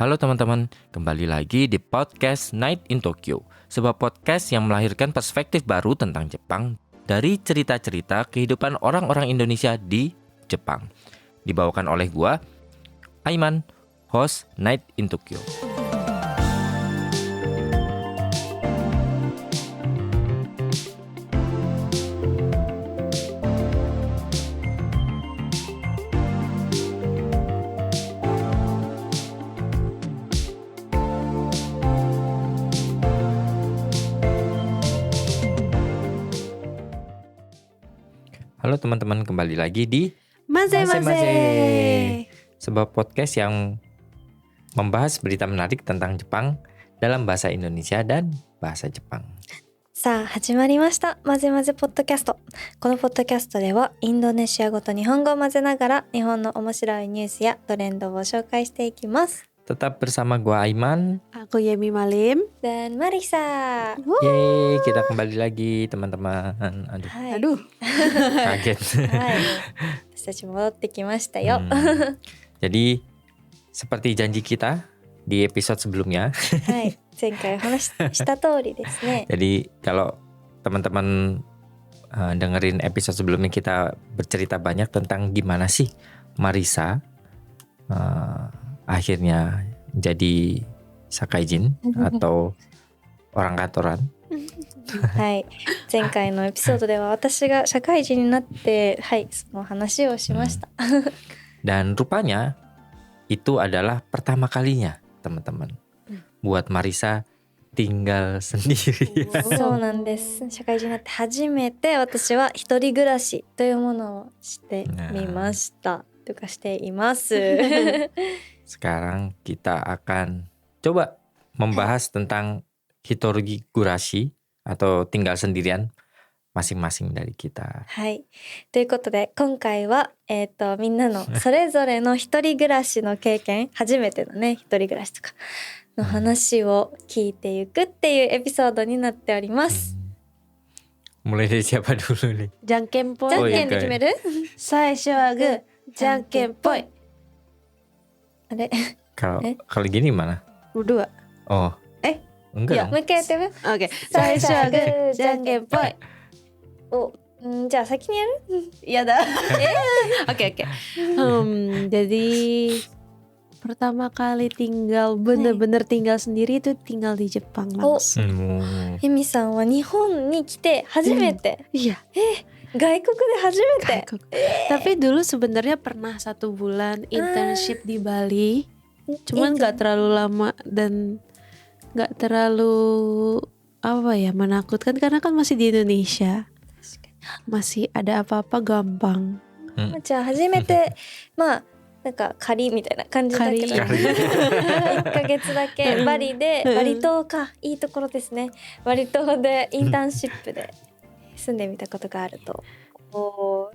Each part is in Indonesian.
Halo teman-teman, kembali lagi di podcast Night in Tokyo, sebuah podcast yang melahirkan perspektif baru tentang Jepang dari cerita-cerita kehidupan orang-orang Indonesia di Jepang. Dibawakan oleh gua, Aiman, host Night in Tokyo. Halo teman-teman, kembali lagi di Maze. sebuah podcast yang membahas berita menarik tentang Jepang dalam bahasa Indonesia dan bahasa Jepang. さあ始まりましたマゼマゼポッドキャスト。このポッドキャストではインドネシア語と日本語を混ぜながら日本の面白いニュースやトレンドを紹介していきます。 Tetap bersama gua Aiman. Aku Yemi Malim. Dan Marisa. Yeay, kita kembali lagi teman-teman. Aduh, はい、 Aduh. kaget. はい、私たち戻ってきましたよ。 Jadi seperti janji kita di episode sebelumnya. はい、前回お話しした通りですね。 Jadi kalau teman-teman dengerin episode sebelumnya, kita bercerita banyak tentang gimana sih Marisa akhirnya jadi sakaijin atau orang kantoran. はい、前回のエピソードでは私が社会人になって、はい、その話をしました。 Dan rupanya itu adalah pertama kalinya teman-teman buat Marisa tinggal sendiri. そうなんです。社会人になって初めて私は一人暮らしというものをしてみました。とかしています。 Sekarang kita akan coba membahas tentang hitori gurashi atau tinggal sendirian masing-masing dari kita. はい。ということで今回はみんなのそれぞれの一人暮らしの経験、初めてのね一人暮らしとかの話を聞いていくっていうエピソードになっております。 Mulai dari siapa dulu nih? じゃんけんぽい。じゃんけんで決める？最初はグー、じゃんけんぽい。あれ？ Kalau gini mana? Berdua. Oh. Enggak Ya, dong. もう一回やってみ。 Oke. 最初はグー、じゃんけんぽい。お、じゃあ先にやる？ Ya dah. Oke. Jadi pertama kali bener-bener tinggal sendiri itu tinggal di Jepang langsung. エミさんは日本に来て初めて。 Iya. 外国で初めて。 Tapi dulu sebenarnya pernah 1 bulan internship di Bali. Cuman nggak terlalu lama dan nggak terlalu menakutkan karena kan masih di Indonesia. Masih ada apa-apa gampang. じゃあ初めてまあなんか仮みたいな感じだけど1ヶ月だけバリでバリ島かいいところですね。バリ島でインターンシップで住んでみたことがあると。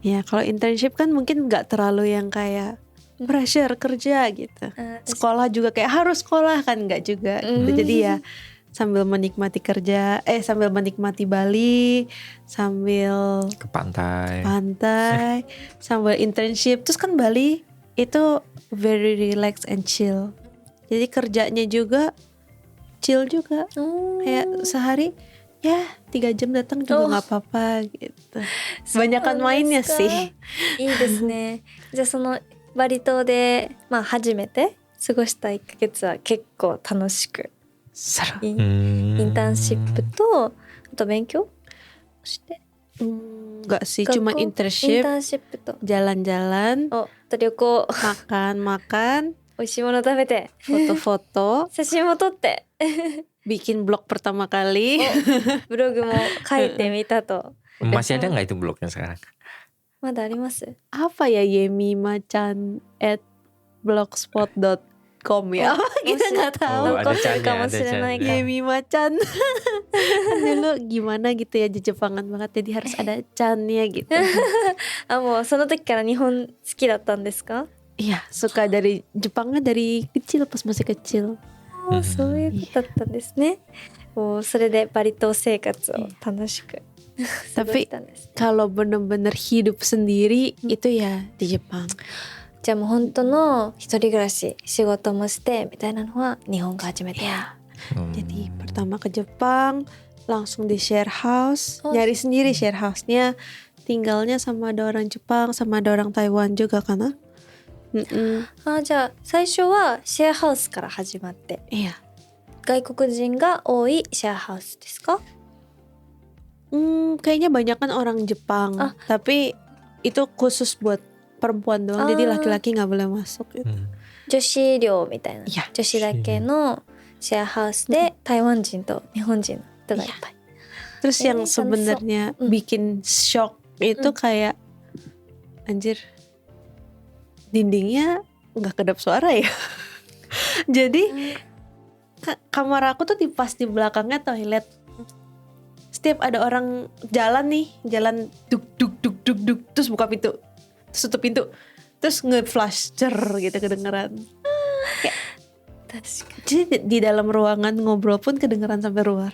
Ya kalau internship kan mungkin nggak terlalu yang kayak pressure kerja gitu. Sekolah juga kayak harus sekolah kan nggak juga gitu. Jadi ya sambil menikmati kerja, sambil menikmati Bali, sambil Ke pantai. sambil internship. Terus kan Bali itu very relax and chill. Jadi kerjanya juga chill juga. Kayak sehari ya 3 jam datang juga nggak apa-apa gitu. Banyakan mainnya sih. いいですね。じゃあそのバリ島でまあ初めて過ごした1ヶ月は結構楽しく Seru. インターンシップとあと勉強して Enggak sih, 学校 cuma イン internship, ターンシップと jalan-jalan, あと旅行 makan, 美味しいもの食べて foto-foto, 写真も撮って bikin blog pertama kali. ブログも書いてみたと。 Masih ada nggak itu blognya sekarang? まだあります？ Apa ya Yemimacan at blogspot.com ya? Kita nggak tahu. Oh, ada 残ってるかもしれないから。 Yemimacan. Dulu gimana gitu ya, Jepangan banget jadi harus ada cannya gitu. あ、もうその時から日本好きだったんですか？ Iya, suka dari Jepangnya dari kecil pas masih kecil. そういうことだったんですね。もうそれでバリ島生活を楽しく過ごしたんです。 Kalau bener-bener hidup sendiri itu ya di Jepang. じゃあもう本当の一人暮らし仕事もしてみたいなのは日本が初めて。 Jadi pertama ke Jepang langsung di share house, Oh. nyari sendiri share house-nya, tinggalnya sama ada orang Jepang sama ada orang Taiwan juga kan? Mm-mm. じゃあ最初はシェアハウスから始まって、 Iya. 外国人が多いシェアハウスですか？ Kayaknya banyak kan orang Jepang, tapi itu khusus buat perempuan doang, jadi laki-laki nggak boleh masuk gitu. 女子寮みたいな、 Iya. 女子だけのシェアハウスで台湾人と日本人の人がいっぱい。 Terus yang sebenarnya bikin shock itu kayak anjir, dindingnya nggak kedap suara ya. Jadi kamar aku tuh pas di belakangnya toilet. Setiap ada orang jalan nih, jalan duk duk duk duk duk, terus buka pintu, terus tutup pintu, terus nge-flash cer gitu kedengeran. Jadi di dalam ruangan ngobrol pun kedengeran sampai luar.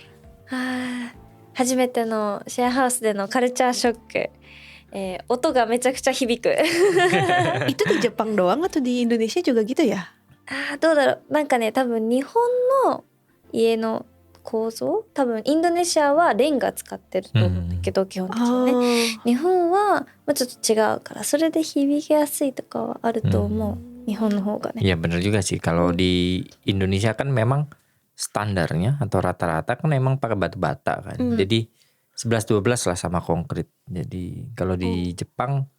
初めてのシェアハウスでのカルチャーショック、音がめちゃくちゃ響く。 Itu di Jepang doang atau di Indonesia juga gitu ya? どうだろう、なんかね、多分日本の家の構造、多分インドネシアはレンガ使ってると思うんだけど、基本的にね。日本はちょっと違うから、それで響きやすいとかはあると思う。日本の方がね。 Iya benar juga sih. Kalau di Indonesia kan memang standarnya atau rata-rata kan memang pakai batu bata kan. Jadi 11-12 lah sama konkrit. Jadi kalau di Jepang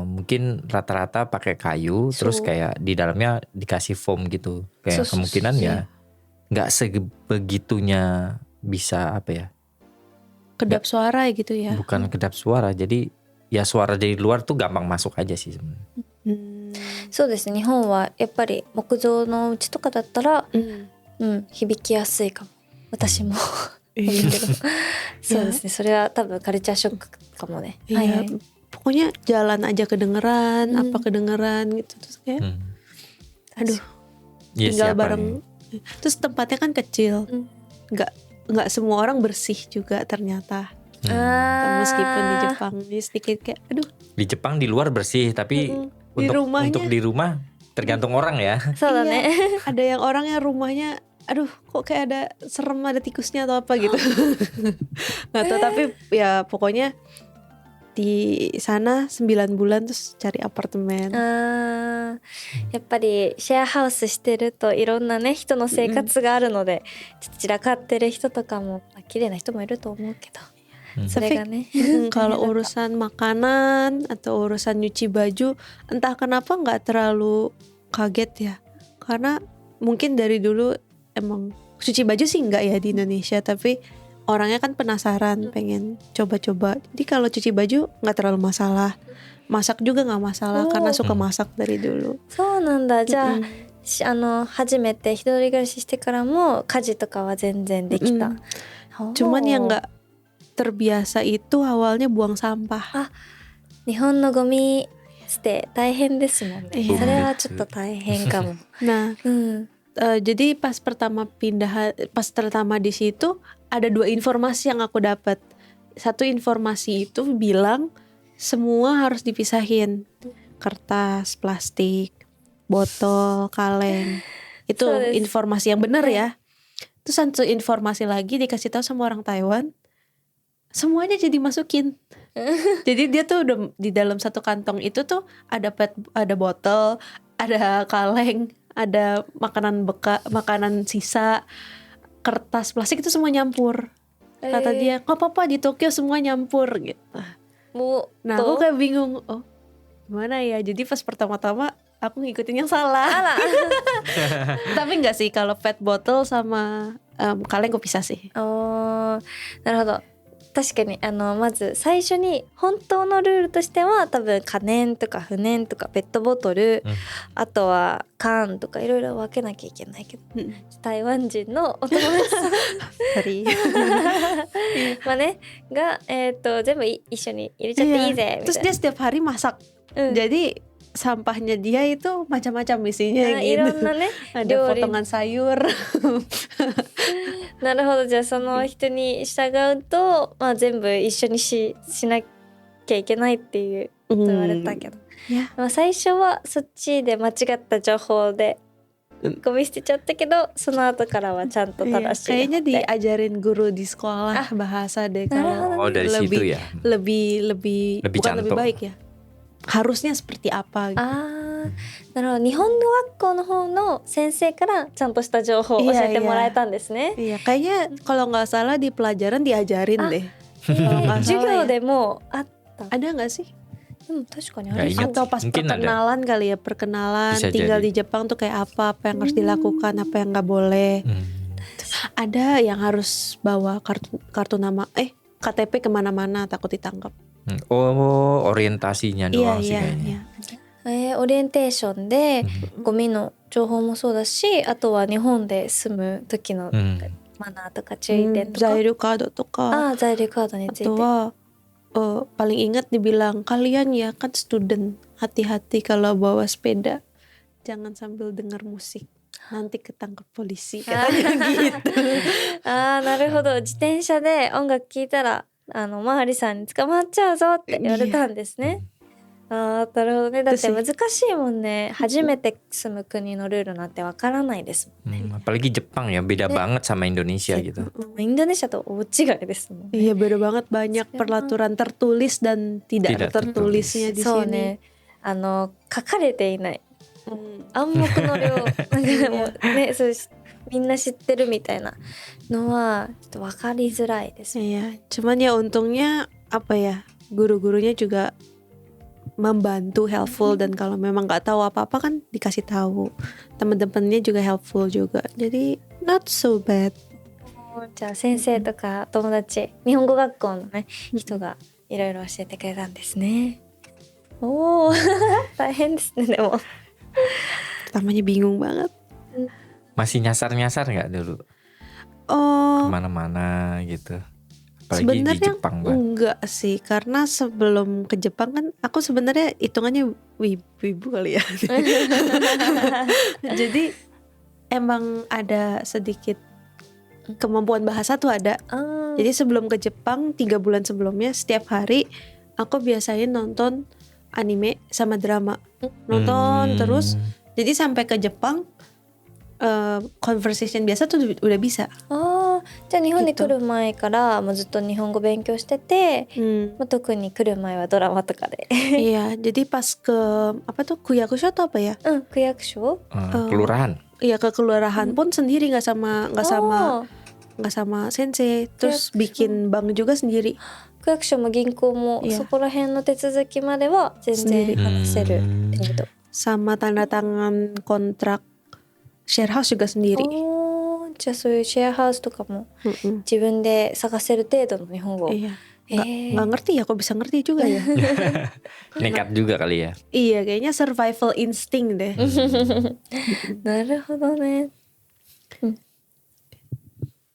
mungkin rata-rata pakai kayu, terus kayak di dalamnya dikasih foam gitu. Kayak kemungkinan ya nggak sebegitunya bisa apa ya? Kedap suara gitu ya? Bukan kedap suara. Jadi ya suara dari luar tuh gampang masuk aja sih sebenarnya. そうですね、日本はやっぱり木造の家とかだったら、響きやすいかも。私も思うけど。そうですね、それは多分カルチャーショックかもね。 Iya, pokoknya jalan aja kedengeran, apa kedengeran gitu, terus kayak aduh, tinggal bareng. Terus tempatnya kan kecil, nggak semua orang bersih juga ternyata. Meskipun di Jepang ini sedikit kayak aduh. Di Jepang di luar bersih, tapi untuk di rumah tergantung orang ya. Iya, ada yang orangnya rumahnya aduh kok kayak ada serem, ada tikusnya atau apa gitu. Nggak tahu, tapi ya pokoknya di sana 9 bulan terus cari apartemen. やっぱりシェアハウスしてるといろんなね人の生活があるので、ちょっと散らかってる人とかも綺麗な人もいると思うけど、それがね。 Kalau urusan makanan atau urusan nyuci baju, entah kenapa nggak terlalu kaget ya, karena mungkin dari dulu emang cuci baju sih nggak ya di Indonesia, tapi orangnya kan penasaran, pengen coba-coba. Jadi kalau cuci baju nggak terlalu masalah, masak juga nggak masalah karena suka masak dari dulu. そうなんだ。じゃあ、初めて一人暮らししてからも家事とかは全然できた。 Cuman yang nggak terbiasa itu awalnya buang sampah. 日本のゴミ捨て大変ですもんね。それはちょっと大変かも。 Nah, jadi pas pertama di situ ada 2 informasi yang aku dapat. Satu informasi itu bilang semua harus dipisahin, kertas, plastik, botol, kaleng. Itu informasi yang benar ya. Terus satu informasi lagi dikasih tahu sama orang Taiwan, semuanya jadi masukin. Jadi dia tuh udah di dalam satu kantong itu tuh ada botol, ada kaleng, ada makanan sisa, kertas, plastik itu semua nyampur. Kata dia, nggak apa-apa di Tokyo semua nyampur gitu. Nah aku kayak bingung, oh gimana ya? Jadi pas pertama-tama aku ngikutin yang salah. Tapi enggak sih, kalau pet bottle sama kaleng gue pisah sih. なるほど。確かにまず最初に本当のルールとしては多分可燃とか不燃とかペットボトル、あとは缶とかいろいろ分けなきゃいけないけど、台湾人のお友達さんまあねが全部一緒に入れちゃっていいぜみたいな。 Terus dia setiap hari masak. Jadi sampahnya dia itu macam-macam isinya gitu. いろんなね Ada potongan sayur. なるほど。じゃあその人に従うと、まあ、全部一緒にしなきゃいけないっていうこと言われたけど、Ya. まあ最初はそっちで間違った情報でゴミ捨てちゃったけど、その後からはちゃんと Iya, 正しい kayaknya 方で。 diajarin guru di sekolah bahasa deh kalau Oh, dari situ lebih ya. lebih Lebih bukan lebih cantik. baik ya. Harusnya seperti apa gitu. あー、なるほど。日本語学校の方の先生からちゃんとした情報を教えてもらえたんですね。 Iya, kayaknya kalau nggak salah di pelajaran diajarin Ah. deh. Kalau nggak 授 salah 業 ya. でもあった。 Ada nggak sih? 確かにあ Nggak る。 ingat. Atau pas Mungkin ada. perkenalan kali ya, perkenalan Bisa tinggal jadi. di Jepang tuh kayak apa yang harus dilakukan, apa yang nggak boleh. Ada yang harus bawa kartu nama KTP kemana-mana takut ditangkap. Oh, orientasinya doang sih Iya, kayaknya. iya. オリエンテーションでゴミの情報もそうだし、あとは日本で住む時の マナーとか注意点とか、 Zairu kado とか、 在留カードについて。 atau paling ingat dibilang kalian ya kan student, hati-hati kalau bawa sepeda, jangan sambil dengar musik, nanti ketangkep polisi katanya gitu. あー、なるほど。自転車で音楽聴いたらマハリさんに捕まっちゃうぞって言われたんですね。あー、なるほどね。だって難しいもんね。初めて住む国のルールなんてわからないですもんね。 Apalagi Jepang ya, beda banget sama Indonesia gitu. インドネシアと大違いですもんね。 Iya, beda banget, banyak peraturan tertulis dan tidak Tidak tertulisnya di そう sini. ね。書かれていない Hmm. 暗黙の量なんかでもね、そうみんな知ってるみたいなのはちょっと分かりづらいです。 Iya, cuman ya untungnya apa ya, guru-gurunya juga membantu, helpful, dan kalau memang nggak tahu apa-apa kan dikasih tahu. Teman-temannya juga helpful juga, jadi not so bad. じゃあ先生とか友達、日本語学校のね人がいろいろ教えてくれたんですね。おお大変ですね。でも Pertamanya bingung banget. Masih nyasar-nyasar nggak dulu Oh, kemana-mana gitu? Apalagi di sebenarnya Jepang banget. enggak sih, karena sebelum ke Jepang kan aku sebenarnya hitungannya wibu kali ya. Jadi emang ada sedikit kemampuan bahasa tuh ada. あー Jadi sebelum ke Jepang 3 bulan sebelumnya setiap hari aku biasain nonton anime sama drama. Nonton terus. Jadi sampai ke Jepang conversation biasa tuh udah bisa. あー、じゃあ日本に来る前からもうずっと日本語勉強してて、 まあ特に来る前はドラマとかで Iya, jadi pas ke apa tuh Kuyakusho atau apa ya? 区役所 Kelurahan. Iya, ke kelurahan pun sendiri, nggak sama あー sensei. Terus bikin bank juga sendiri. 区役所も銀行もいやそこら辺の手続きまでは全然話せる程度。 Sama tanda tangan kontrak share house juga sendiri. おー、じゃあそういうシェアハウスとかも Mm-mm. 自分で探せる程度の日本語。 Iya. Nggak ngerti ya, kok bisa ngerti juga ya. Nekat juga kali ya. Iya, kayaknya survival instinct deh. なるほどね。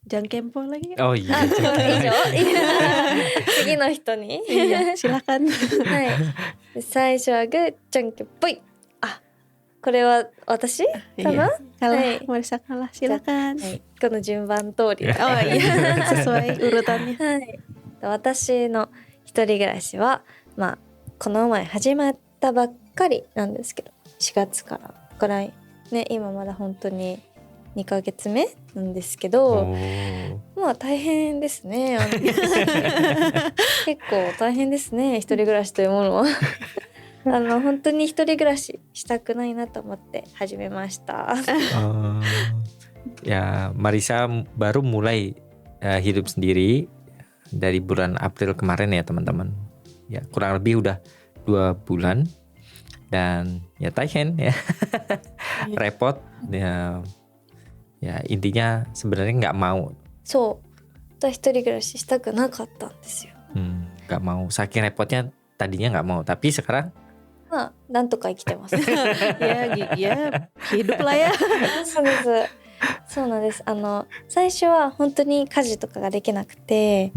Jangan kempo lagi. Oh iya. 以上次の人に Iya, silakan. はい。最初はグーじゃんけんぽい。あ、これは私かな？ Kalah, Hai. Marisa kalah. Silakan. はい。この順番通り。 Oh iya, sesuai urutannya. はい。私の一人暮らしはまあこの前始まったばっかりなんですけど、4月からくらいね、今まだ本当に2ヶ月目なんですけど、 Oh. まあ大変ですね。結構大変ですね、一人暮らしというものは。本当に一人暮らししたくないなと思って始めました。 Ya, Marisa baru mulai hidup sendiri dari bulan April kemarin ya teman-teman. Ya, kurang lebih udah 2 bulan dan ya Taihen ya. Repot ya. Ya intinya sebenarnya nggak mau. そう、一人暮らししたくなかったんですよ。 Nggak mau. Saking repotnya tadinya nggak mau, tapi sekarang まあなんとか生きてます。 Ya, hidup lah ya. そうです。そうなんです。最初は本当に家事とかができなくて、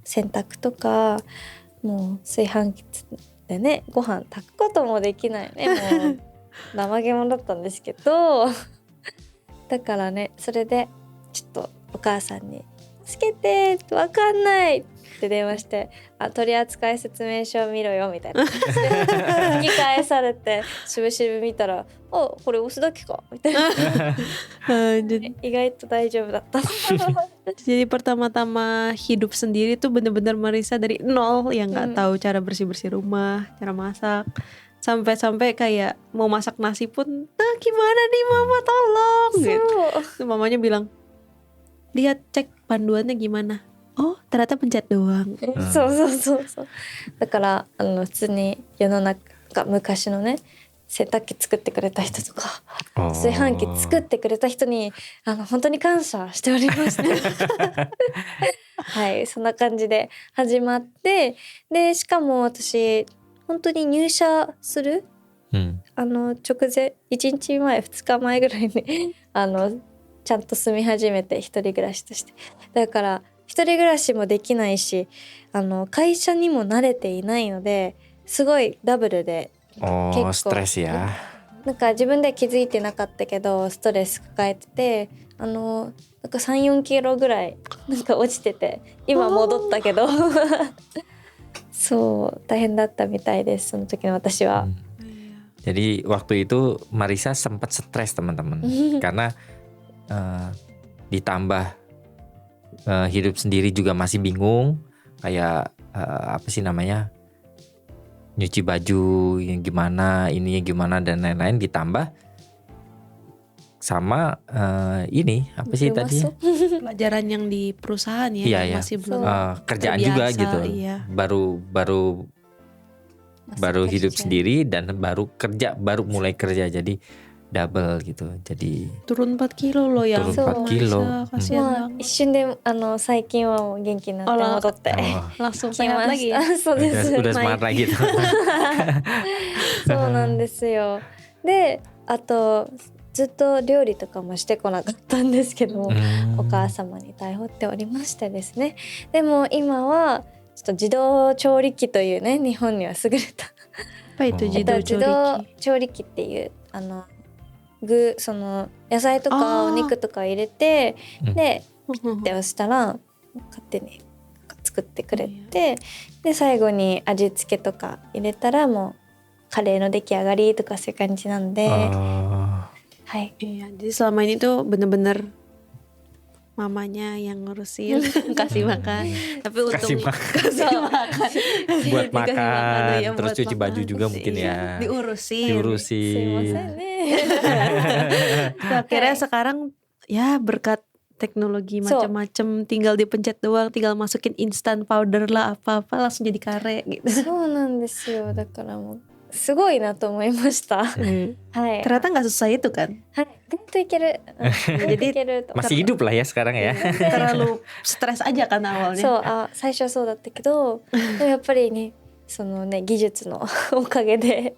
洗濯とかもう炊飯器でね、ご飯炊くこともできないね、もう怠け者だったんですけどだからね、それでちょっとお母さんに「つけてわかんない」って電話して「取扱説明書見ろよ」みたいな感じで聞き返されてしぶしぶ見たら「あこれ押すだけか」みたいな意外と大丈夫だった。 Jadi pertama-tama hidup sendiri tuh bener-bener Marisa dari nol yang nggak tahu cara bersih-bersih rumah, cara masak, sampai-sampai kayak mau masak nasi pun, gimana nih mama tolong gitu. Terus mamanya bilang, lihat cek panduannya gimana. Oh ternyata pencet doang. そうだから普通に世の中昔のね洗濯機作ってくれた人とか炊飯器作ってくれた人に本当に感謝しておりましてはいそんな感じで始まって、でしかも私本当に入社する、直前1日前2日前ぐらいにちゃんと住み始めて一人暮らしとして、だから一人暮らしもできないし会社にも慣れていないのですごいダブルでストレスや。なんか自分では気づいてなかったけどストレス抱えててなんか 3,4 キロぐらいなんか落ちてて今戻ったけどそう大変だったみたいですその時の私は。Jadi waktu itu Marisa sempat stres teman-teman karena ditambah hidup sendiri juga masih bingung kayak apa sih namanya nyuci baju yang gimana ininya gimana dan lain-lain, ditambah sama ini apa sih Belum tadi masuk. Pelajaran yang di perusahaan ya, Iya, yang iya. masih belum kerjaan terbiasa, juga gitu iya. baru Masuk hidup kerja. sendiri dan baru mulai kerja jadi double gitu, jadi turun 4 kilo loh ya. Turun 4 ampun, kilo. Marisa, kasihan まあ banget. 一瞬で最近はもう元気になって戻ってoh, Langsung き sehat ま lagi し ya. た。そうです。 udah smart lagi tuh. そうなんですよ。で、あとずっと料理とかもしてこなかったんですけども、お母様に頼っておりましてですね。でも今はちょっと自動調理器というね、日本には優れたApa itu 自 judul 動 Choriki? 調理器っていうその野菜とかお肉とか入れて、でで押したら勝手に作ってくれて、で最後に味付けとか入れたらもうカレーの出来上がりとかそういう感じなんで、 はい。 Iya, jadi selama ini tuh bener-bener mamanya yang ngurusin kasih makan, tapi Kasih untung makan. kasih makan Buat Dikasih makan, ya, terus buat cuci baju makan. juga mungkin ya. Iya, diurusin. すいませんね。 Terus akhirnya sekarang ya berkat teknologi macam-macam, tinggal dipencet doang, tinggal masukin instant powder lah apa-apa langsung jadi kare gitu. そうなんですよ。だからもうすごいなと思いました。はい。 Ternyata nggak susah itu kan? はい。意外といける。いけると。 Masih hidup lah ya sekarang ya. Terlalu stres aja kan awalnya. そう最初はそうだったけどでもやっぱりねそのね技術のおかげで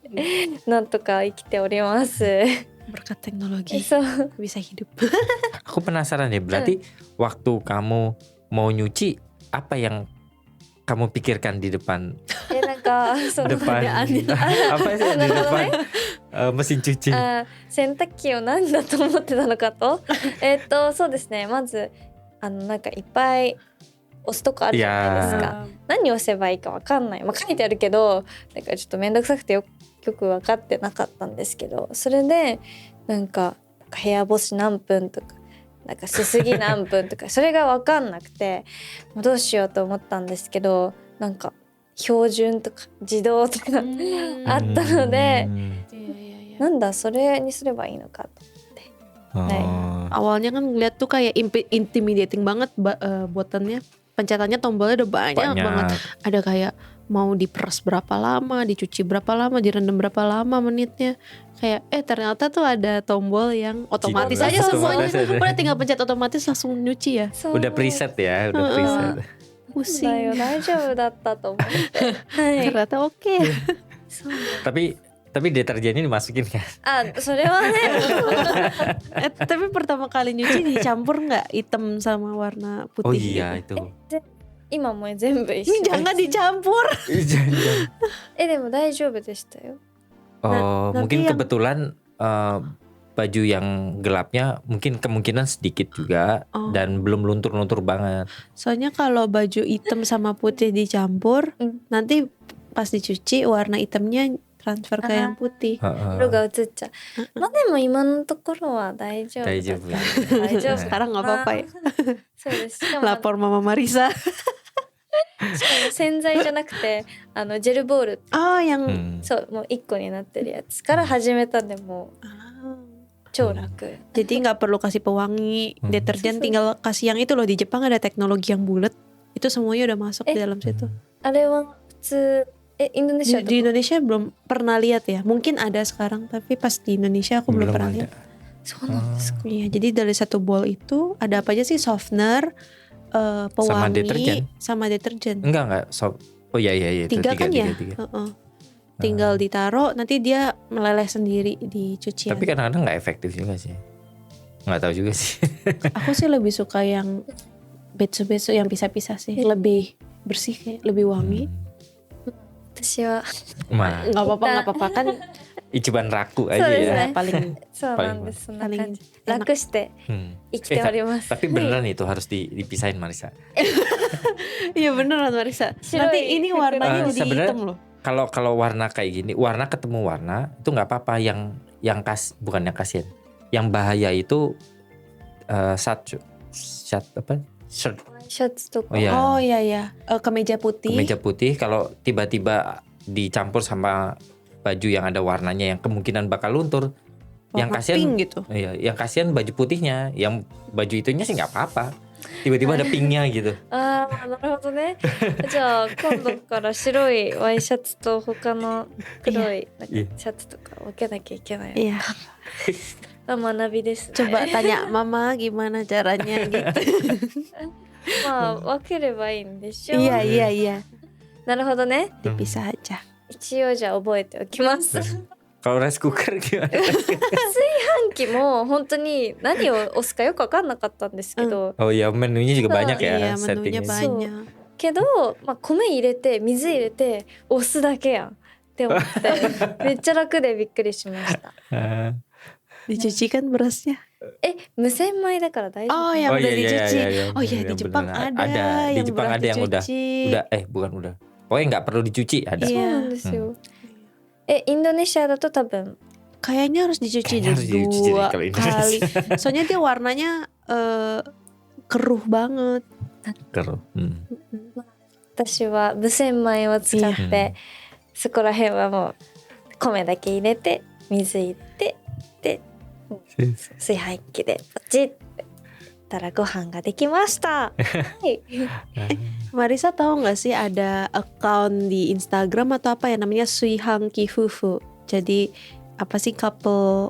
なんとか生きております。 Berkat teknologi そう bisa hidup. Aku penasaran deh, berarti waktu kamu mau nyuci apa yang kamu pikirkan di depan なんかその depan apa sih di depan mesin cuci? 洗濯機を何だと思ってたのかとそうですねまずなんかいっぱい押すとこあるじゃないですか。何を押せばいいか分かんない、まあ、書いてあるけどなんかちょっと面倒くさくてよく分かってなかったんですけど、それでなんか部屋干し何分とかなんかすすぎ何分とかそれが分かんなくてもうどうしようと思ったんですけど、なんか標準とか自動とかあったので、なんだそれにすればいいのかと。 Awalnya kan ngeliat tuh kayak intimidating banget buatannya. Pencetannya tombolnya udah banyak banget. Ada kayak mau diperas berapa lama, dicuci berapa lama, direndam berapa lama menitnya. Kayak ternyata tuh ada tombol yang otomatis aja semuanya. Udah tinggal pencet otomatis langsung nyuci ya. Udah preset ya, udah preset. Pusing. 大丈夫だったと思って。はい。 Ternyata oke. Tapi deterjennya dimasukin kan? それはね。 Tapi pertama kali nyuci dicampur nggak hitam sama warna putih? Oh iya itu. 今もう全部一緒。 Jangan dicampur. でも大丈夫でしたよ。Oh nanti mungkin yang- kebetulan baju yang gelapnya mungkin kemungkinan sedikit juga dan belum luntur-luntur banget. Soalnya kalau baju hitam sama putih dicampur, nanti pas dicuci warna hitamnya transfer ke yang putih. 色が移っちゃう。まあでも今のところは大丈夫だ。大丈夫。大丈夫。 Sekarang nggak apa-apa ya. そうです。しかも Lapor Mama Marisa. 洗剤じゃなくてジェルボール、 Oh yang そうもう1個になってるやつから始めたんでもう超楽。 Jadi nggak perlu kasih pewangi deterjen, tinggal kasih yang itu loh. Di Jepang ada teknologi yang bulat, itu semuanya udah masuk di dalam situ. あれは普通インドネシア Di Indonesia belum pernah lihat ya, mungkin ada sekarang tapi pas di Indonesia aku belum pernah ada. lihat. そうなんですか。 Iya, jadi dari satu bowl itu ada apa aja sih? Softener, pewangi, sama deterjen. Enggak. Oh iya itu 3 kan ya? tiga. Tinggal ditaruh, nanti dia meleleh sendiri di cucian. Tapi kadang-kadang nggak efektif juga sih. Nggak tahu juga sih. Aku sih lebih suka yang betsu-betsu yang pisah-pisah sih, lebih bersih, kayak lebih wangi. 私は Mah, Nggak apa-apa kan. ichiban raku そう aja です ya. ね。 Paling そうなんです。そんな感じ。 paling 楽して生きております。 Tapi beneran itu harus dipisahin Marisa. iya beneran Marisa. Shiroi. Nanti ini warnanya jadi sebenarnya- hitam loh. Kalau warna kayak gini, warna ketemu warna itu nggak apa-apa. Bukan yang kasihan. Yang bahaya itu shirt apa? Shirt シャツとか。 Oh iya. Oh iya. Kemeja putih. kemeja putih kalau tiba-tiba dicampur sama baju yang ada warnanya yang kemungkinan bakal luntur. Yang warna kasihan pink gitu. Iya, yang kasihan baju putihnya, yang baju itunya sih nggak apa-apa. Tiba-tiba ada pinknya gitu. ああ、なるほどね。じゃあ今度から白いワイシャツと他の黒いなんかいやシャツとか分けなきゃいけない。 Iya. 学びですね。 Coba tanya Mama gimana caranya gitu. まあ分ければいいんでしょう。 Iya. なるほどね。 Dipisah aja. 一応じゃあ覚えておきます。 Kalau rice cooker gimana? 短期も本当に何を押すかよく分かんなかったんですけど、 Oh iya, menunya juga banyak Iya ya menunya settingnya. banyak. けど、まあ、米入れて水入れて押すだけやんって思ってめっちゃ楽でびっくりしました。 Ah. Dicuci kan berasnya. 無洗米だから大丈夫。 Oh yang Oh udah iya, dicuci. iya, Oh iya di yang Jepang beneran. ada. Di yang Jepang beras ada yang udah dicuci. bukan udah. Pokoknya nggak perlu dicuci ada. そう Iya. なんですよ。インドネシアだと多分 Kayaknya harus dicuci Kayaknya harus dicuci deh dua kalau Indonesia. kali. Soalnya dia warnanya keruh banget. Keruh. 私は無洗米を使って、そこら辺はもう米だけ入れて水入れてで炊飯器でポチッてたらご飯ができました。はい。 Marisa tahu nggak sih ada account di Instagram atau apa ya namanya Suihangki Fufu. Jadi apa sih couple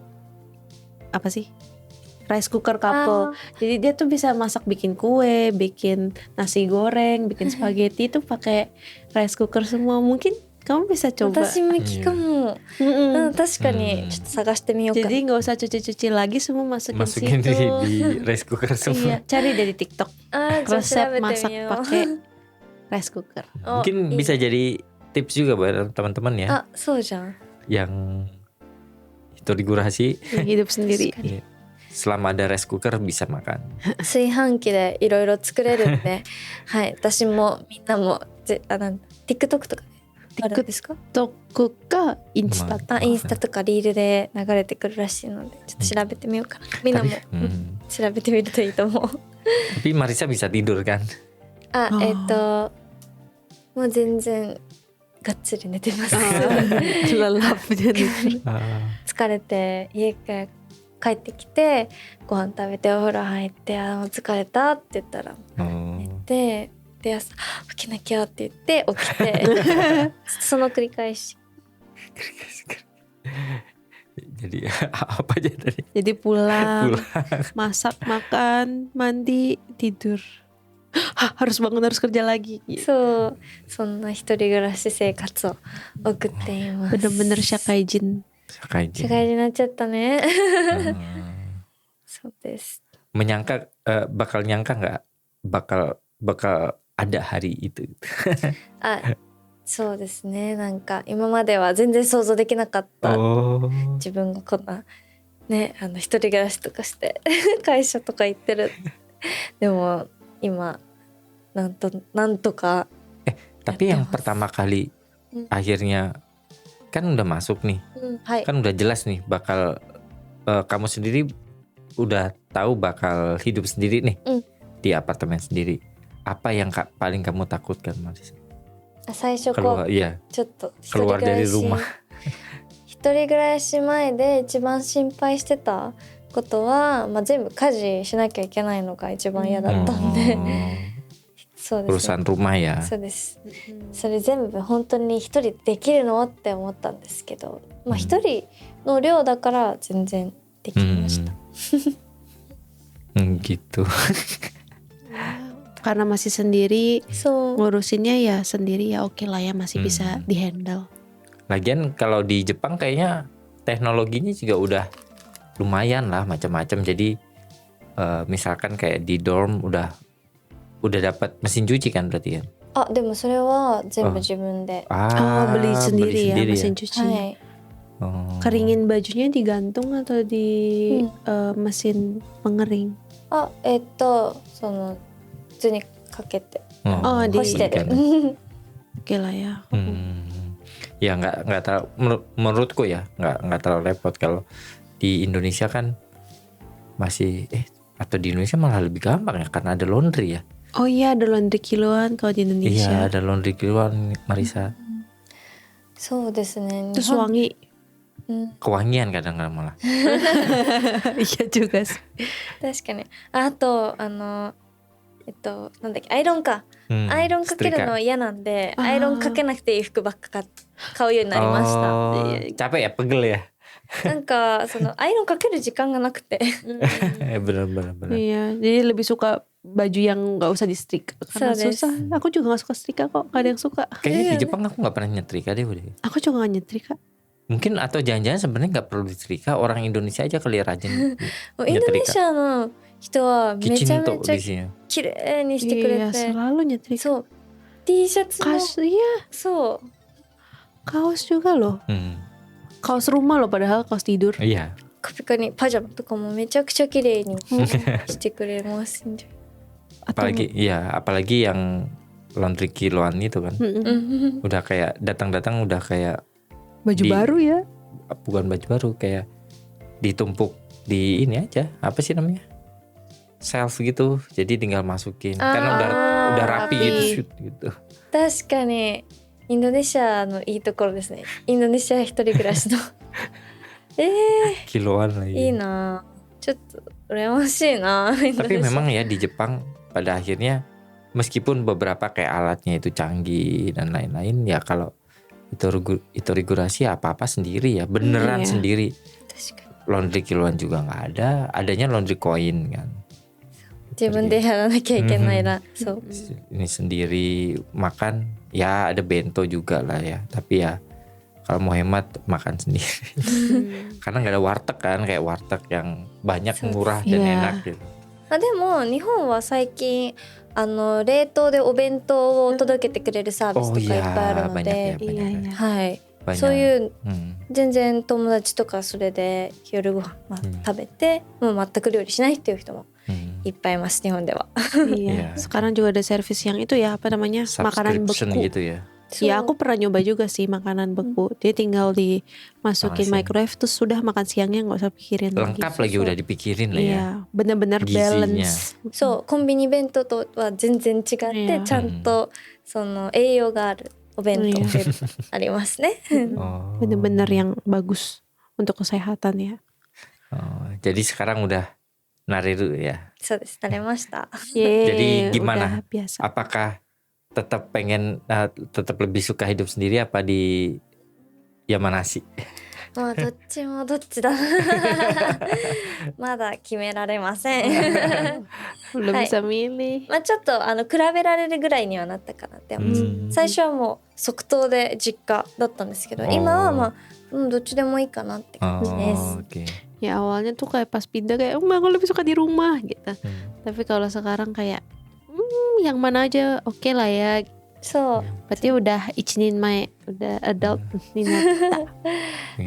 apa sih rice cooker couple. Jadi dia tuh bisa masak, bikin kue, bikin nasi goreng, bikin spaghetti itu pakai rice cooker semua. Mungkin kamu bisa coba. 私向きかも。 Mm-mm. 確かにちょっと探してみようかな。 Jadi nggak usah cuci-cuci lagi, semua masukin Masukin situ. di rice cooker semua. Iya, cari dari TikTok あーじゃあ調 resep べて masak みよう。 pakai rice cooker. Oh, Mungkin iya. bisa jadi tips juga buat teman-teman ya あ、そうじゃん。 yang hitorigurashi. Yang hidup sendiri. Iya. Selama ada rice cooker bisa makan. 炊飯器でいろいろ作れるんで、はい、私もみんなもTikTok とかであるんですか？ TikTok かインスタ。あ、インスタとかリールで流れてくるらしいので、ちょっと調べてみようかな。みんなも Tapi, 調べてみるといいと思う。 tapi Marisa bisa tidur kan? あ、あもう全然がっつり寝てます。 Lelap jadi. 疲れて家から帰ってきてご飯食べてお風呂入ってもう疲れたって言ったら Oh. で朝起きなきゃって言って起きてその繰り返し。 Jadi apa aja tadi? Jadi pulang, masak, makan, mandi, tidur. Hah, harus bangun, harus kerja lagi. そうそんな一人暮らし生活を送っています。 Bener-bener syakaijin. 社 Sakaijin. 会人になっちゃったね。 Hmm. そうです。 Menyangka bakal nyangka nggak bakal ada hari itu. あ、そうですね。なんか今までは全然想像できなかった。 Oh. 自分がこんなね、一人暮らしとかして会社とか行ってる。でも今なんとか。Tapi yang pertama kali akhirnya kan udah masuk nih, はい。 kan udah jelas nih bakal kamu sendiri udah tahu bakal hidup sendiri nih di apartemen sendiri. Apa yang paling kamu takutkan, Marisa? 最初 Keluar, iya, ちょっと keluar dari rumah. 一人暮らし前で一番心配してたことは、全部家事しなきゃいけないのが一番嫌だったんで、そうですね。 urusan rumah ya. そうです。それ全部本当に一人できるのって思ったんですけど、一人の量だから全然できました。 Gitu. Karena masih sendiri, そう。 ngurusinnya ya sendiri ya oke lah ya, masih bisa dihandle. Lagian kalau di Jepang kayaknya teknologinya juga udah lumayan lah macam-macam. Jadi misalkan kayak di dorm udah dapat mesin cuci kan berarti ya? あ、でもそれは全部自分で。 Oh, beli sendiri ya mesin cuci. はい。 Keringin bajunya digantung atau di mesin pengering? あ、その普通にかけて Oh, 干してる。 Oke lah ya. Ya nggak terlalu, menurutku ya nggak terlalu repot. Kalau di Indonesia kan masih atau di Indonesia malah lebih gampang ya karena ada laundry ya. Oh iya, ada laundry kiloan kalau di Indonesia. Iya, ada laundry kiloan, Marisa. そうですね。 Terus wangi. Kewangian kadang-kadang malah. Iya juga sih. 確かに。あとなんだっけ、アイロンか。アイロンかけるの嫌なんで、アイロンかけなくていい服ばっか買うようになりました。 Oh, capek ya, pegel ya. なんかそのアイロンかける時間がなくて。 Bener. Iya, jadi lebih suka baju yang nggak usah di setrika karena susah. Aku juga nggak suka setrika kok, gak ada yang suka. Kayaknya di Jepang aku nggak pernah nyetrika deh udah. Aku juga nggak nyetrika. Mungkin atau jangan-jangan sebenarnya nggak perlu disetrika, orang Indonesia aja kali ya rajin インドネシアの人はめちゃめ kicin ちゃ tuh di sini. 綺麗にしてくれ Iya, て。 selalu nyetrika. そう。T シャツも Kaos, iya, そう。 kaos juga loh. Kaos rumah loh, padahal kaos tidur. Iya. ピカピカにパジャマとかもめちゃくちゃ綺麗にしてくれますんで。 Apalagi yang laundry kiloan itu kan. Udah kayak datang-datang udah kayak baju baru ya. Bukan baju baru, kayak ditumpuk di ini aja. Apa sih namanya? Shelf gitu. Jadi tinggal masukin. Karena udah rapi gitu. 確かにインドネシアのいいところですね。インドネシア一人暮らしの。Kiloan lagi. いいな。ちょっと羨ましいな。 Tapi memang ya di Jepang pada akhirnya meskipun beberapa kayak alatnya itu canggih dan lain-lain, ya kalau itu regulasi apa-apa sendiri ya, beneran sendiri. Laundry kiloan juga nggak ada, adanya laundry coin kan. 自分でやらなきゃいけないな。そう。 Ini sendiri makan ya ada bento juga lah ya, tapi ya kalau mau hemat makan sendiri. Karena nggak ada warteg kan, kayak warteg yang banyak, murah dan enak gitu. でも日本は最近冷凍でお弁当を届けてくれるサービスとかいっぱいあるので、はい。そういう全然友達とかそれで夜ご飯食べてもう全く料理しないっていう人もいっぱいいます日本では。 Iya. Sekarang juga ada service yang itu ya, apa namanya, makanan beku gitu ya. Ya aku pernah nyoba juga sih makanan beku. Dia tinggal dimasukin microwave terus sudah makan siangnya nggak usah pikirin lengkap lagi udah dipikirin lah ya. Iya, benar-benar balance. そう、コンビニ弁当とは全然違ってちゃんとその栄養があるお弁当ってありますね。 Benar-benar yang bagus untuk kesehatan ya. Jadi sekarang udah nariru ya. そうです、慣れました。 Jadi gimana? Udah biasa. Apakah tetap pengen tetap lebih suka hidup sendiri apa di Yamanashi? まあどっちもどっちだ。まだ決められません。 Belum bisa milih. まあちょっと比べられるぐらいにはなったかなって思います。最初はもう即答で実家だったんですけど、今はまあどっちでもいいかなって感じです。 Ya awalnya tuh kayak pas pindah kayak aku lebih suka di rumah gitu. Tapi kalau sekarang kayak yang mana aja oke lah ya. そう。 Berarti udah ichinin udah adult ni natta.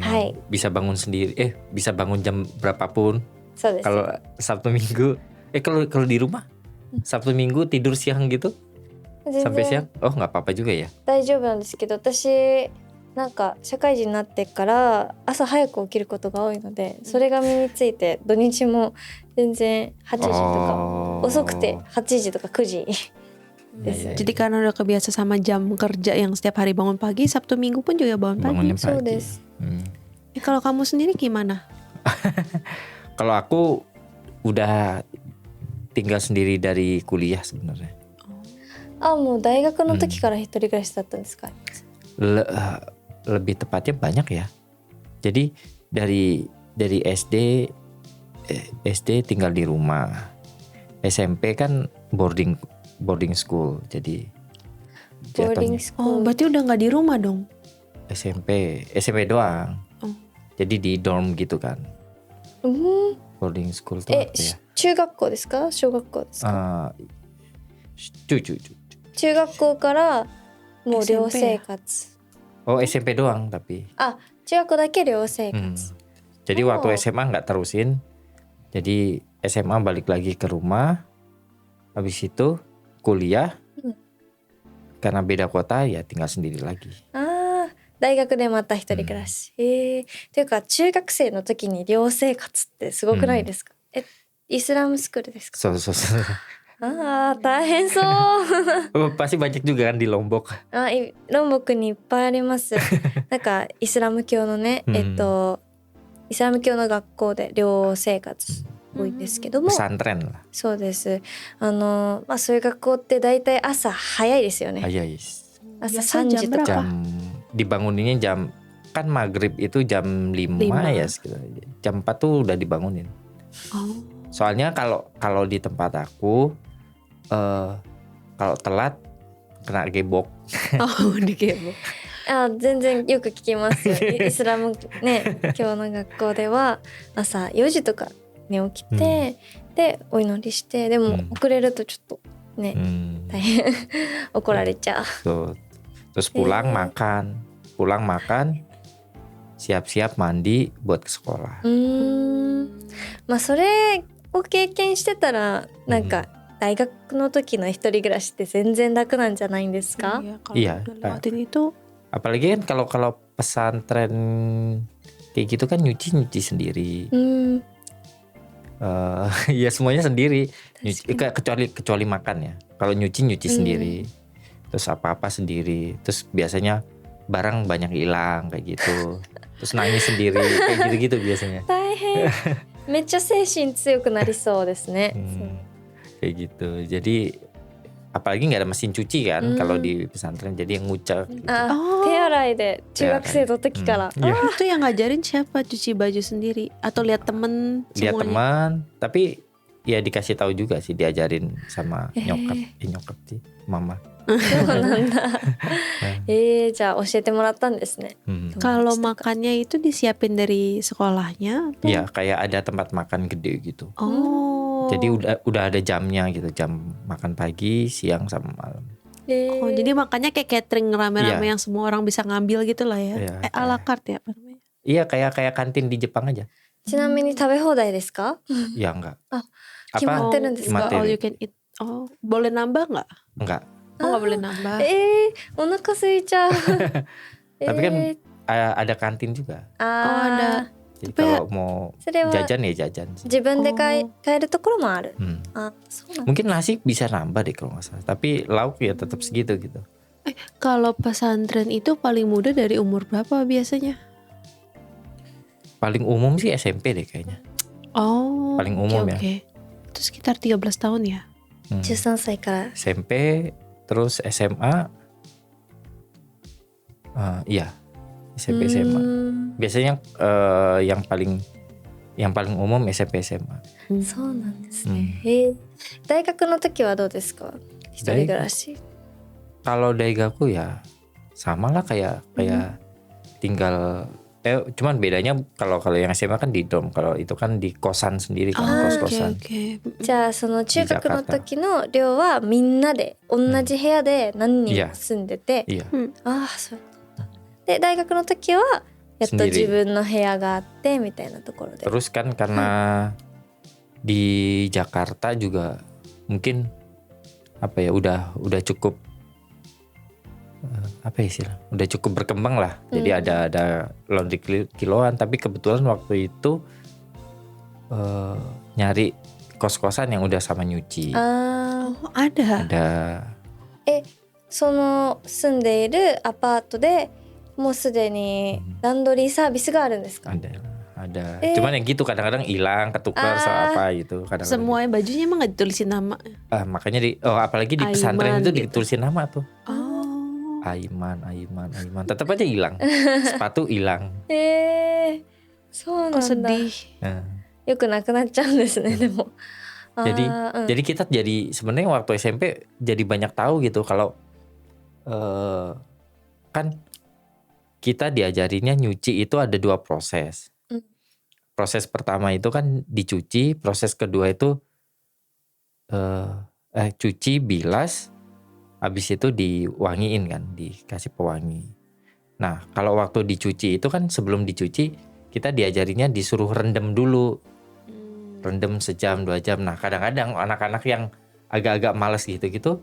Hai. Bisa bangun sendiri. Bisa bangun jam berapapun. そうです。 Kalau Sabtu Minggu, kalau di rumah Sabtu Minggu tidur siang gitu 全 sampai 然 siang. Oh nggak apa-apa juga ya. 大丈夫なんですけど、私なんか社会人になってから朝早く起きることが多いので、それが身について土日も全然8時とか 遅くて8時とか9時 です。 Jadi karena udah kebiasa sama jam kerja yang setiap hari bangun pagi, Sabtu Minggu pun juga bangun pagi. Bangunnya そう pagi. です。 Kalau kamu sendiri gimana? Kalau aku udah tinggal sendiri dari kuliah sebenarnya. あ、もう大学の時から一人暮らしだったんですか？ Lebih tepatnya banyak ya. Jadi dari SD tinggal di rumah. SMP kan boarding school. Jadi ボーディング jatuhnya スクー Oh, ル。 berarti udah nggak di rumah dong? SMP doang. Oh. Jadi di dorm gitu kan. うん。 Boarding school tuh え、 apa ya? 中学校ですか？小学校ですか？ Cucu. 中学校からもう寮生活。 Oh SMP doang tapi. あ、中学校だけ寮生 Hmm. 活。 Jadi Oh. waktu SMA nggak terusin. Jadi SMA balik lagi ke rumah. Habis itu kuliah. Hmm. Karena beda kota ya tinggal sendiri lagi. ああ、大学でまた一人暮らし。っていうか中学生の時に寮生活ってすごくないですか？イスラムスクールですか？ So. ああ、大変そう。 Pasti banyak juga kan di Lombok. ロンボクにいっぱいあります。なんかイスラム教のね、イスラム教の学校で寮生活多いんですけども、 Pesantren lah. そうです。そういう学校ってだいたい朝早いですよね。 Iya. 朝 Biasa 3時と jam か。 Dibanguninnya jam kan maghrib itu jam 5 ya sekitar. Jam 4 tuh udah dibangunin. Oh. Soalnya kalau di tempat aku kalau telat kena gebok. Oh, di Gebo. 全然よく聞きますよ。イスラムね教の学校では朝4時とかに起きて、でお祈りして、でも遅れるとちょっとね、大変怒られちゃう。 Tuh. Terus pulang makan, siap-siap mandi buat ke sekolah. まあそれを経験してたらなんか大学の時の一人暮らしって全然楽なんじゃないんですか？ Iya, kalau udah lewatin itu. Apalagi kan kalau pesantren kayak gitu kan nyuci sendiri. Ya semuanya sendiri. Kecuali makan ya. Kalau nyuci sendiri. Terus apa-apa sendiri. Terus biasanya barang banyak hilang kayak gitu. Terus nangis sendiri kayak gitu-gitu biasanya. 大変。めっちゃ精神強くなりそうですね。 Kayak gitu. Jadi apalagi nggak ada mesin cuci kan kalau di pesantren. Jadi yang ngucap. Gitu. 手洗いで中学生の時から。 Itu yang ngajarin siapa cuci baju sendiri atau lihat temen Lihat semuanya? teman, tapi ya dikasih tahu juga sih, diajarin sama nyokap sih, mama. そうなんだ。じゃあ教えてもらったんですね。 Kalau makannya itu disiapin dari sekolahnya? Atau? Ya kayak ada tempat makan gede gitu. Oh. Jadi udah ada jamnya gitu, jam makan pagi, siang sama malam. Oh, jadi makannya kayak catering rame-rame Iya. yang semua orang bisa ngambil gitu lah ya? Iya, A la carte ya apa namanya? Iya kayak kantin di Jepang aja. ちなみに食べ放題ですか？ Ya enggak.決まってるんですか？ Materi. All you can eat. Oh, boleh nambah nggak? Enggak. Oh, nggak boleh nambah. お腹空いちゃう。 Tapi kan ada kantin juga. あ Jadi Tapi kalau mau それは jajan ya jajan sih. 自分で買えるところもある。 そうなんだ。 Mungkin nasi bisa nambah deh kalau nggak salah. Tapi lauk ya tetap segitu gitu. Kalau pesantren itu paling muda dari umur berapa biasanya? Paling umum sih SMP deh kayaknya. Oh, Paling umum ya. oke. Itu sekitar 13 tahun ya? 13歳から。 SMP terus SMA. Iya. SMP SMA. Biasanya yang paling umum SMP SMA. そうなんですね。大学の時はどうですか？一人暮らし。 Kalau daigaku ya sama lah kayak tinggal Cuman bedanya kalau yang SMA kan di dorm, kalau itu kan di kosan sendiri kan, kos-kosan. じゃあその中学の時の寮はみんなで同じ部屋で何人も住んでて、 Iya. ああそういうことで大学の時はやっと自分の部屋があってみたいなところで Terus kan karena di Jakarta juga mungkin apa ya udah cukup apa ya istilah, udah cukup berkembang lah. Jadi ada laundry kiloan, tapi kebetulan waktu itu nyari kos-kosan yang udah sama nyuci. ada. Ada. その住んでいるアパートでもうすでにランドリーサービスがあるんですか？ Ada. Cuman yang gitu kadang-kadang hilang, ketukar sama apa gitu. Kadang-kadang. Semuanya bajunya emang gak ditulisin nama. Makanya apalagi di pesantren Aiman itu gitu. ditulisin nama tuh. Oh. Aiman. Tetap aja hilang. Sepatu hilang. そうなんだ。 sedih. よくなくなっちゃうんですねでも。 Jadi kita jadi sebenarnya waktu SMP jadi banyak tahu gitu kalau kan kita diajarinnya nyuci itu ada 2 proses. Proses pertama itu kan dicuci, proses kedua itu cuci, bilas, habis itu diwangiin kan, dikasih pewangi. Nah, kalau waktu dicuci itu kan sebelum dicuci kita diajarinnya disuruh rendam dulu. Rendam sejam 2 jam. Nah, kadang-kadang anak-anak yang agak-agak malas gitu-gitu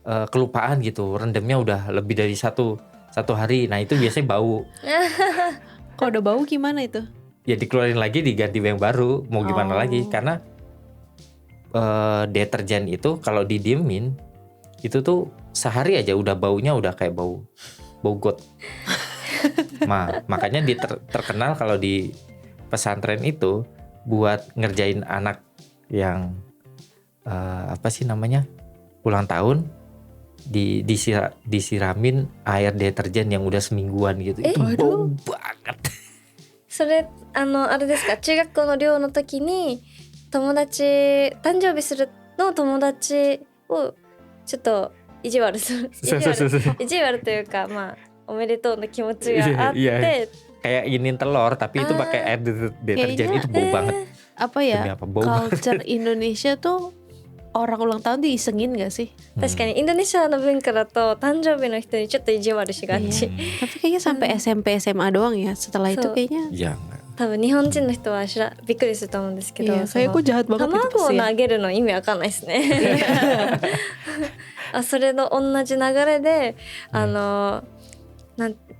kelupaan gitu, rendamnya udah lebih dari satu hari. Nah, itu biasanya bau. Kalau udah bau gimana itu? Ya dikeluarin lagi, diganti yang baru. Mau gimana lagi? Karena deterjen itu kalau didiemin itu tuh sehari aja udah baunya udah kayak bau got. Makanya terkenal kalau di pesantren itu buat ngerjain anak yang apa sih namanya ulang tahun disiramin air deterjen yang udah semingguan gitu. Itu bau banget. それあれですか、中学校の寮の時に誕生日するの友達をちょっと意地悪する意地悪というかまあおめでとうの気持ちがあって kayak ingin telur tapi itu pakai air deterjen itu bau banget. Apa ya? Demi apa? Bau Culture Indonesia tuh orang ulang tahun diisengin gak sih? 確かにインドネシアの文化だと誕生日の人にちょっと意地悪しがち。 Tapi kayaknya sampai SMP SMA doang ya. Setelah itu kayaknya いや多分日本人の人はびっくりすると思うんですけど、 iya, kayak gue jahat banget gitu 卵を pasti ya. 投げるの意味わかんないですね。それの同じ流れで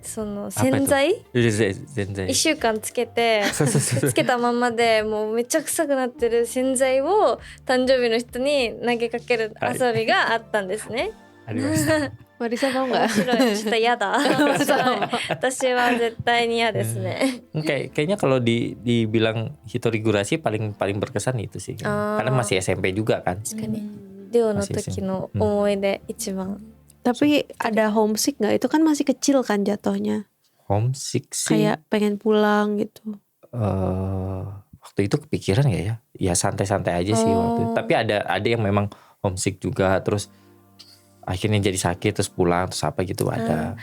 その洗剤全然1週間つけてそうつけたままでもうめっちゃ臭くなってる洗剤を誕生日の人に投げかける遊びがあったんですね。ありました。 Marisa mau 面 gak? 白い。ちょっと嫌だ。面白い。私は絶対に嫌ですね。 Kayaknya kalau dibilang hitorigurasi paling berkesan itu sih. Karena masih SMP juga kan. 確かに。寮の時の思い出一番。 Tapi ada homesick gak? Itu kan masih kecil kan jatuhnya. Homesick sih. Kayak pengen pulang gitu. Waktu itu kepikiran gak ya? Ya santai-santai aja sih waktu itu. Tapi ada yang memang homesick juga. Terus akhirnya jadi sakit terus pulang terus apa gitu ada.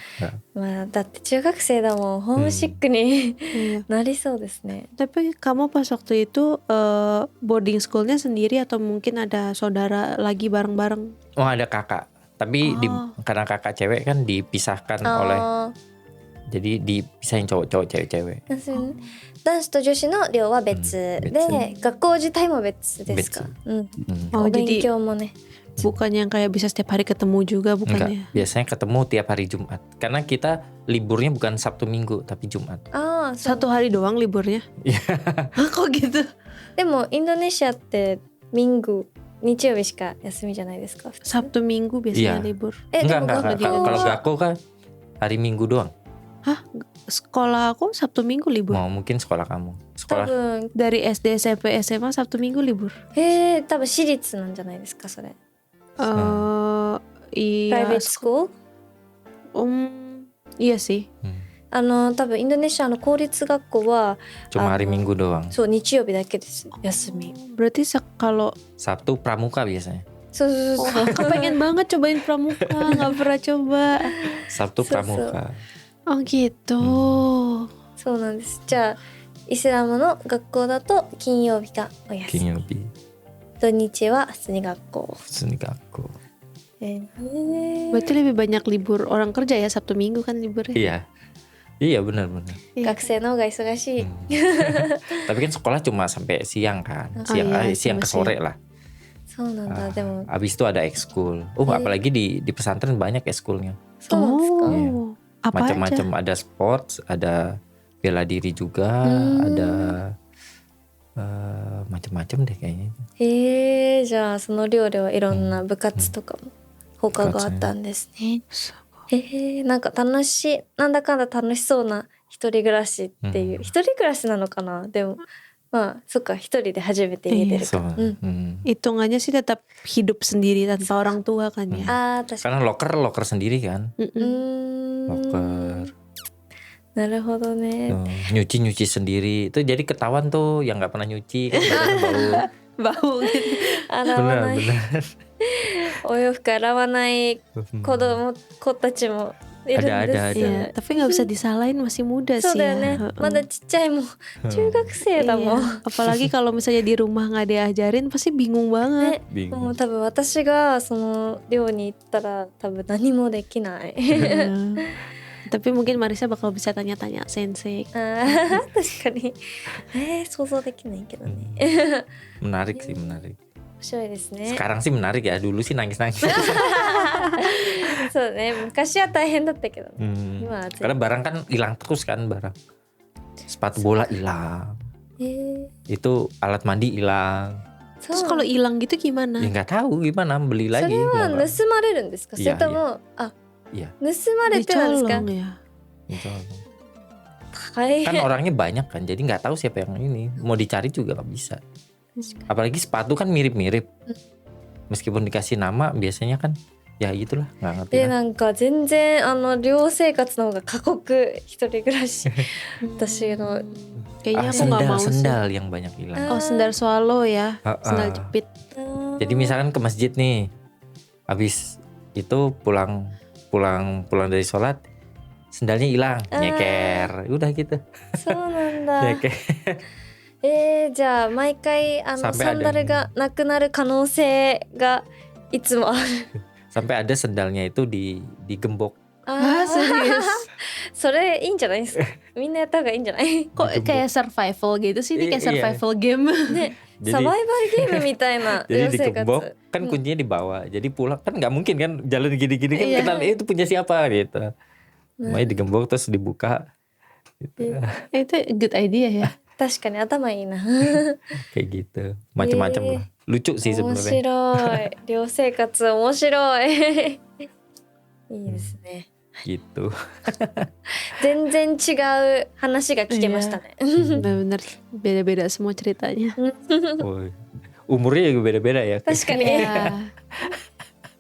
まあだって中学生だもんホームシックになりそうですね。 Tapi kamu pas waktu itu boarding schoolnya sendiri atau mungkin ada saudara lagi bareng-bareng? Oh ada kakak. Tapi karena kakak cewek kan dipisahkan oleh. Jadi dipisahin cowok-cowok cewek-cewek. 男子と女子の寮は別で、学校自体も別ですか？お勉強もね。 Bukan yang kayak bisa setiap hari ketemu juga bukannya? Enggak, biasanya ketemu tiap hari Jumat. Karena kita liburnya bukan Sabtu Minggu tapi Jumat. Satu hari doang liburnya? Kok gitu? でもインドネシアってミング日曜日しか休みじゃないですか。 Sabtu Minggu biasanya libur. Enggak. Kalau Gakko kan hari Minggu doang. Hah? Sekolah aku Sabtu Minggu libur. Mau mungkin sekolah kamu. 多分 Dari SD SMP SMA Sabtu Minggu libur. 多分私立なんじゃないですかそれ。 Iya. Private school? Iya sih. 多分インドネシアの公立学校は Cuma hari Minggu doang. そう日曜日だけです休み。 Berarti kalau Sabtu pramuka biasanya. そうそうそう。 pengen banget cobain pramuka, nggak pernah coba. Sabtu pramuka. Oh gitu. そうなんです。じゃあイスラムの学校だと金曜日がお休み、金曜日土日は普通に学校。普通に学校。 Berarti lebih banyak libur orang kerja ya, Sabtu Minggu kan liburnya. Iya, iya benar-benar. 学生の方が忙しい。 Tapi kan sekolah cuma sampai siang kan, Oh siang, iya, siang ke cuma sore siang. lah. そうなんだ。でも Abis itu ada ekskul. Apalagi di pesantren banyak ekskulnya. そうなんですか。 Oh, apa aja? Macam-macam, ada sports, ada bela diri juga, ada macam-macam deh kayaknya. じゃあその寮ではいろんな部活とかも他があったんですね。なんか楽しい、なんだかんだ楽しそうな一人暮らしっていう、一人暮らしなのかな。でもまあそっか、一人で初めて家出るか So, ら。 Hitungannya sih tetap hidup sendiri tanpa orang tua kan ya. ああ確か Karena loker sendiri kan, に。loker. なるほどね。 Nyuci sendiri. Itu jadi ketahuan tuh yang nggak pernah nyuci kan badannya bau. Bau gitu. 洗わない Benar-benar. お洋服洗わない子たちもいるんです Ada. Iya, tapi nggak bisa disalahin, masih muda そう sih だよ ya. ね。 Heeh. まだちっちゃいもん。中学生だもん。 Iya. Apalagi kalau misalnya di rumah nggak diajarin pasti bingung banget. ね、もう Bingung. 多分私がその寮に行ったら多分何もできない。 Tapi mungkin Marisa bakal bisa tanya-tanya sensei. あー確かに。想像できないけどね。 Menarik sih, menarik. 面白いですね。 Sekarang sih menarik ya, dulu sih nangis-nangis. そうね、昔は大変だったけどね。今は Karena barang kan hilang terus kan barang. Sepatu bola hilang, itu alat mandi hilang. そ Terus う kalau hilang gitu gimana? Ya nggak tahu gimana, beli そ lagi. れは Mau nggak? 盗まれるんですか、それとも、あ、 Iya. 盗まれてなんですか。 Dicolong ya. Gitu. 大 Kan 変。 orangnya banyak kan, jadi nggak tahu siapa yang ini. Mau dicari juga nggak bisa. Apalagi sepatu kan mirip-mirip. Meskipun dikasih nama, biasanya kan ya gitulah, nggak ngerti で lah. なんか全然寮生活の方が過酷、一人暮らし。私の Kayaknya aku nggak mau sih. Sendal yang banyak hilang. Oh, sendal swallow ya. Sendal jepit. Jadi misalkan ke masjid nih, habis itu pulang dari sholat, sendalnya hilang, nyeker, udah gitu. そうなんだ。 Nyeker. じゃあ毎回サンダルがなくなる可能性がいつもある。 Sampai ada sendalnya itu digembok. Ah, serius? それいいんじゃないですか。みんなやった方がいいんじゃない？ Kok kayak survival gitu sih? Ini kayak survival game. ね、 Jadi- サバイバルゲームみたいな Jadi 寮生 digembok, 活。 kan kuncinya di bawah. Jadi pulang kan nggak mungkin kan jalan gini-gini kan Iya. kenal itu punya siapa gitu. Makanya digembok terus dibuka. Gitu. Itu good idea ya. 確かに頭いいな。 Kayak gitu. Macam-macam lah. Lucu sih 面 sebenarnya. 白い。寮生活面白い。いいですね。 Gitu. 全然違う話が聞けましたね。 Bener-bener beda-beda semua ceritanya. Oh, umurnya juga beda-beda ya. 確かに。 Iya.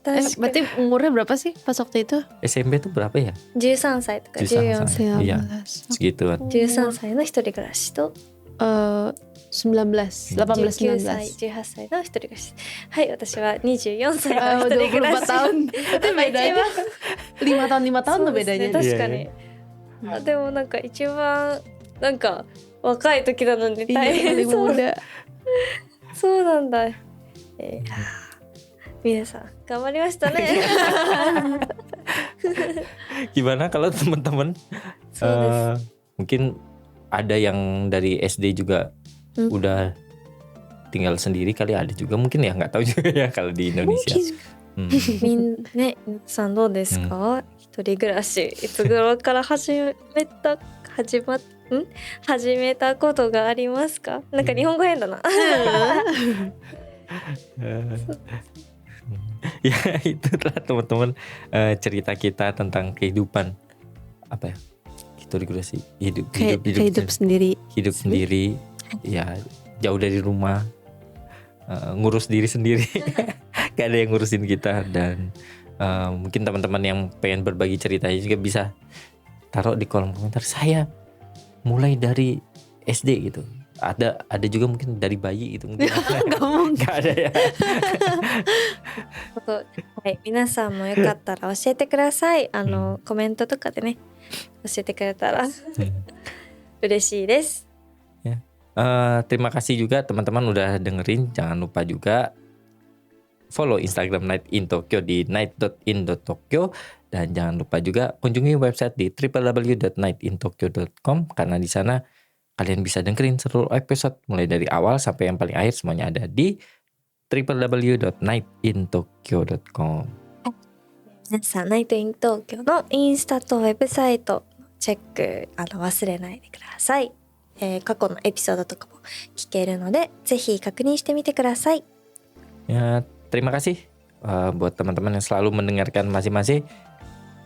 確かに。 Berarti umurnya berapa sih pas waktu itu? SMP tuh berapa ya? 13歳とか 13 14歳。 Iya. 19. Segituan. 13歳の一人暮らしと 19, 18, 19歳、 19. 18歳の一人暮らし。はい、私は24歳 Ah, の一人暮らし。 24 tahun. Itu bedanya 5 tahun 5 tahun の bedanya. 確かに。あ、でもなんか一番なんか若い時なのに大 Iya, 変 paling そう。 muda. そうなんだ。皆さん頑張りましたね。 Gimana kalau teman-temanそうで mungkin ada yang dari SD juga udah tinggal sendiri kali, ada juga mungkin ya, nggak tahu juga ya kalau di Indonesia. す。みんね、皆さんどうですか？一人暮らしいつ頃から始めたことがありますか？なんか日本語変だな。 Ya itulah teman-teman, cerita kita tentang kehidupan apa ya, hidup sendiri. hidup sendiri ya, jauh dari rumah, ngurus diri sendiri. Gak ada yang ngurusin kita. Dan mungkin teman-teman yang pengen berbagi ceritanya juga bisa taruh di kolom komentar. Saya mulai dari SD gitu. Ada juga mungkin dari bayi itu mungkin. Gak ada ya. はい、皆さんもよかったら教えてください。コメントとかでね、教えてくれたら。嬉しいです。Terima kasih juga teman-teman udah dengerin. Jangan lupa juga follow Instagram Night in Tokyo di night.in.tokyo. Dan jangan lupa juga kunjungi website di www.nightintokyo.com karena di sana kalian bisa dengerin seluruh episode mulai dari awal sampai yang paling akhir, semuanya ada di www.nightintokyo.com. 皆さんナイトイン東京のインスタとウェブサイトチェック忘れないでください。過去のエピソードとかも聞けるのでぜひ確認してみてください。 Ya, terima kasih buat teman-teman yang selalu mendengarkan Maze-Maze.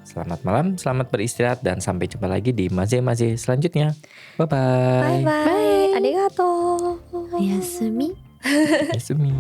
Selamat malam, selamat beristirahat, dan sampai jumpa lagi di Maze-Maze selanjutnya. Bye-bye. バイバイ。ありがとう。おやすみ。Yasumi.